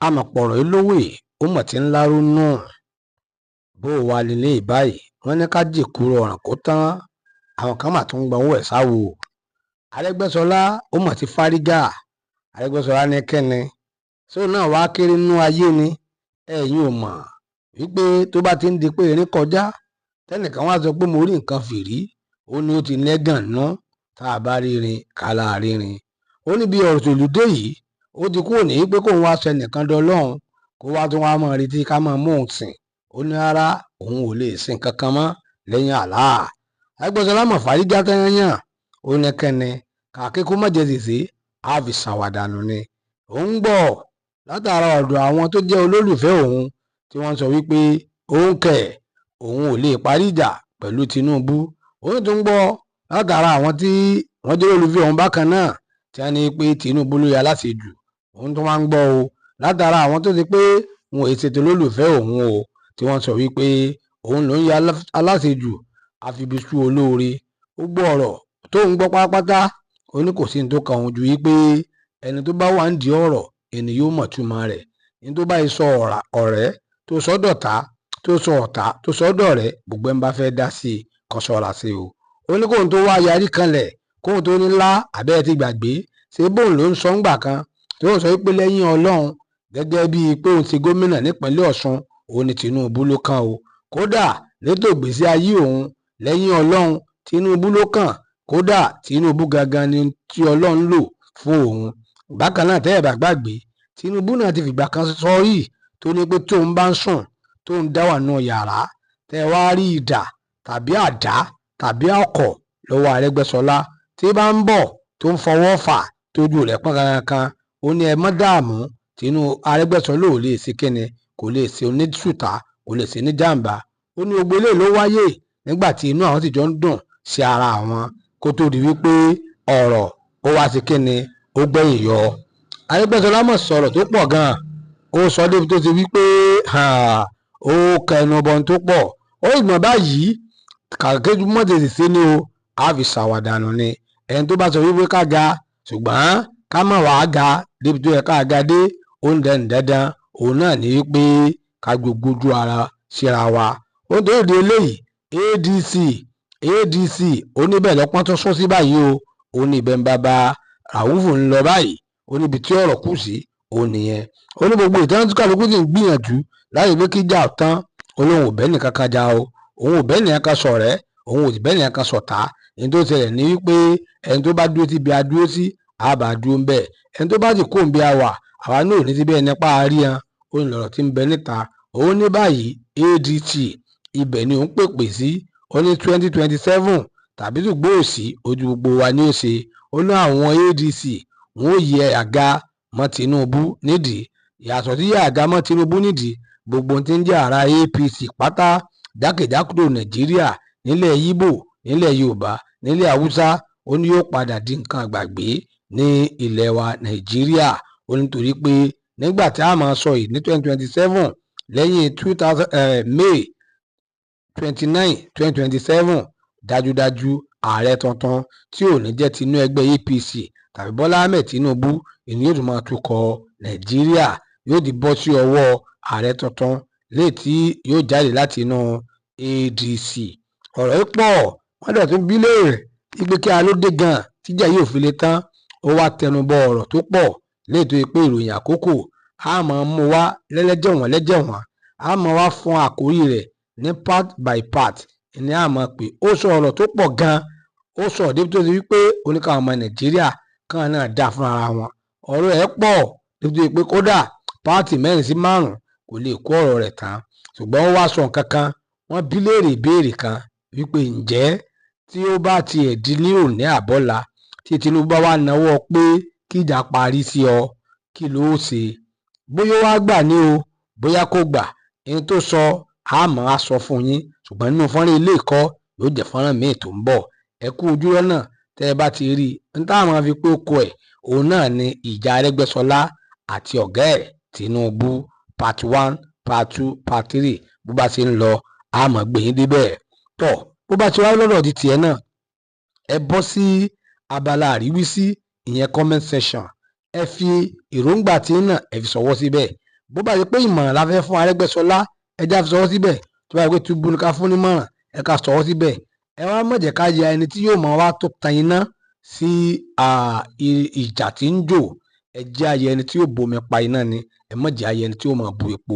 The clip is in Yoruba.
àmọ̀pọ̀rọ̀ olówè ó mọ̀ tí ń láró nù bó o wà lélẹ̀ báyìí wọ́n ní ká jèkúrò ọ̀ràn kó tán àwọn kan mà tún ń gbanwó ẹ̀ sáwò Arẹ́gbẹ́ṣọlá ó mọ̀ tí fárígà Arẹ́gbẹ́ṣọlá ní kẹ́ni sóò náà wàá kéré nínú ayé ni ẹ̀yin ò mọ̀ wípé tó bá ti ń di pé erin kọjá tẹ́nìkan wá sọ pé mo rí nǹkan fìrí ó ní ó ti lẹ́gàn ná tá a bá rírin kálá rírin ó ní bí ọ̀rọ̀ tòlùdé yìí ó ti kúrò ní pé kóun wá sọ ẹnìkan dọlọ́run kó wá tún wá mọ̀ retí ká mọ̀ mú òun sìn ó ní rárá òun ò lè sìn kankan mọ́ lẹ́yìn Allah Arẹ́gbẹ́ṣọlá mọ̀ fárígá tẹ́yányàn ó ní kẹ́ni kàkí kó má jẹ sèse á fi ṣàwàdànù ni òun gbọ́ látara ọ̀dọ̀ àwọn tó jẹ́ olólùfẹ́ òun tí wọ́n sọ wípé òun kẹ̀ òun ò lè parí ìjà pẹ̀lú Tinubu òun tún gbọ́ látara àwọn tí wọ́n jẹ́ olólùfẹ́ òun bákan náà tí wọ́n ní pé Tinubu ló yà láṣejù òun tún máa ń gbọ́ o látara àwọn tó ti pé wọn ò ṣètò olólùfẹ́ òun o tí wọ́n sọ wípé òun ló ń ya aláṣejù àfibisú olóore ó gbọ́ ọ̀rọ̀ tó ń gbọ́ pátápátá ó ní kò sí ní tó kan òun ju wípé ẹni tó bá wà ń di ọ̀rọ̀ ẹni yóò mọ̀ túmọ̀ rẹ̀ ní tó bá yìí sọ ọ̀rẹ́ tó sọ dọ̀tá tó sọ ọ̀tá tó sọ dọ̀rẹ́ gbogbo ẹ̀ ń bá fẹ́ dá sí i kan ṣọ́ra sí o ó ní kóun tó wá yarí kanlẹ̀ kóun tó ní lá àbẹ́ẹ̀ ti gbàgbé ṣé bóun ló ń sọ ńgbà kan tó ń sọ wípé lẹ́yìn Ọlọ́run gẹ́gẹ́ bíi pé òun ti gómìnà nípínlẹ̀ Ọ̀ṣun òun ni Tinubu ló kàn o kódà létò ìgbésí ayé òun lẹ́yìn Ọlọ́run Tinubu ló kàn kódà Tinubu gangan ni tí Ọlọ́run lò fún òun bákan náà tẹ́ ẹ̀ bá gbàgbé Tinubu náà ti fìgbà kan sọ yìí tó ní pé tóun bá ń sùn tóun dá wà nù yàrá tẹ́ wá rí idà tàbí àdá tàbí ọkọ̀ lọ́wọ́ Arẹ́gbẹ́ṣọlá tí bá ń bọ̀ tó ń fọwọ́ fà tójú rẹ̀ pọ́n kankan ó ní ẹ mọ́ dààmú Arẹ́gbẹ́ṣọlá ò lè ṣe kíni kò lè ṣe oníṣùtà kò lè ṣe ní jàǹbá ó ní gbogbo eléyìí ló wáyé nígbà tí inú àwọn sì jọ ń dùn sí ara àwọn kó tó di wípé ọ̀rọ̀ ó wá sí kíni ó gbẹ̀yìn yọ Arẹ́gbẹ́ṣọlá mọ̀ sọ̀rọ̀ tó pọ̀ gan-an ó sọ débi tó ti wípé ó kẹnu ọbọ̀n tó pọ̀ ó ìgbọ̀n báyìí kàkéjú mọ́tẹ̀sì sí ni o á fi ṣàwàdànù ni ẹni tó bá sọ wípé ká ga ṣùgbọ́n ká má wàá ga débi tó yẹ ká ga dé ó ń dẹnu dandan òun náà ní wípé ká gbogbo ojú ara síra wa ó ń torí di eléyìí ADC oníbẹ̀ lọ́pọ́n tó sún sí báyìí o ó ní ibẹ̀ ń bàbá Ràúfù ń lọ báyìí ó níbi tí ọ̀rọ̀ kù sí ó nìyẹn ó ní gbogbo ìtàn tí kálukú sì ń gbìyànjú láti pé kíjà tán olóhùn ò bẹ́ẹ̀ nìkan kan já o òun ò bẹ́ẹ̀ nìkan kan ṣọ̀rẹ́ òun ò sì bẹ́ẹ̀ nìkan kan ṣọ̀tá ẹni tó ṣẹlẹ̀ ní wípé ẹni tó bá dúró sí ibi adúró sí àbá dúró ń bẹ̀ ẹni tó bá sì kó ń bí a wà àwa náà ò ní síbẹ̀ nípa àríyàn ó ní lọ̀rọ̀ tí ń bẹ níta òun ní báyìí ADC ibẹ̀ ni òun pèpè sí ó ní 2027 tàbí ṣùgbọ́n òsì ojú gbogbo wa ni ó ṣe ó ní àwọn ADC wọn ò yẹ àga mọ́ Tinubu nídìí yàtọ̀ sí yẹ àga mọ́ Tinubu nídìí gbogbo tí ń jẹ́ ara APC pátá jákèjádò Nàìjíríà nílẹ̀ Yíbò nílẹ̀ Yorùbá nílẹ̀ Haúsá ó ní yóò padà di nǹkan àgbàgbé ní ilẹ̀ wa Nàìjíríà ó nítorí pé nígbà tí a máa sọ yìí ní 2027 lẹ́yìn May 29 2027 dájúdájú ààrẹ tuntun tí ò ní jẹ́ tinú ẹgbẹ́ APC tàbí Bọ́lá Ahmed Tinubu ìní yóò tún máa tukọ̀ Nàìjíríà yóò di bọ́ sí ọwọ́ ààrẹ tuntun léyìí tí yóò jáde láti inú ADC ọ̀rọ̀ yìí pọ̀ wọ́n dẹ̀ tún bí léèrè wípé kí a ló dé gan-an tíjà yóò fi lè tán ó wá tẹnubọ ọ̀rọ̀ tó pọ̀ léyìí tó yẹ pé ìròyìn àkókò a máa mú wá lẹ́lẹ́jẹ̀wọ̀n a máa wá fún àkórí rẹ̀ ní part by part ní a máa pè ó sọ ọ̀rọ̀ tó pọ̀ gan-an ó sọ débi tó ti wípé oníkàwọn ọmọ Nàìjíríà kan náà dá fún ara wọn ọ̀rọ̀ ẹ̀ pọ̀ débi tó yẹ pé kódà páàtì 4 sí 5 kò lè kó ọ̀rọ̀ rẹ̀ tán ṣùgbọ́n ó wá sọ nǹkan kan wọ́n bí léèrè ìbéèrè kan wípé ǹjẹ́ tí ó bá tiẹ̀ di ní òní àbọ́là tí Tinubu bá wá náwó pé kíjà parí sí ọ kí ló ṣe bóyá wá gbà ní o bóyá kò gbà ẹni tó sọ àmọ́ á sọ fún yín ṣùgbọ́n nínú fọ́nrán ilé ìkọ́ yóò jẹ́ fọ́nrán míì tó ń bọ̀ ẹ kú ojú lọ́nà tẹ́ ẹ bá ti rí i ní táwọn fi pé ó kọ ẹ̀ òun náà ni ìjà Arẹ́gbẹ́ṣọlá àti ọ̀gá ẹ̀ Tinubu part 1 part 2 part 3 bó bá ṣe ń lọ àmọ́ gbẹ̀yìn débẹ̀ tọ̀ bó bá ti wá lọ́dọ̀ di tiẹ̀ náà ẹ bọ́ sí abala àríwísí ìyẹn comment section ẹ fi èròǹgbà tí náà ẹ fi ṣọwọ́ síbẹ̀. Bó bá yẹ pé ìmọ̀ràn la fẹ́ fún Arẹ́gbẹ́ṣọlá ẹ já fi ṣọwọ́ síbẹ̀. Tó bá yẹ pé Tinubu ní ká fún nímọ̀ràn ẹ ká ṣọwọ́ síbẹ̀. Ẹ wá má jẹ́ ká ya ẹni tí yóò máa wá tó tan iná sí ìjà tí ń jò. Ẹ jẹ́ ayẹ ẹni tí yóò bomi pa iná ni, ẹ má jẹ́ ayẹ ẹni tí yóò máa bu epo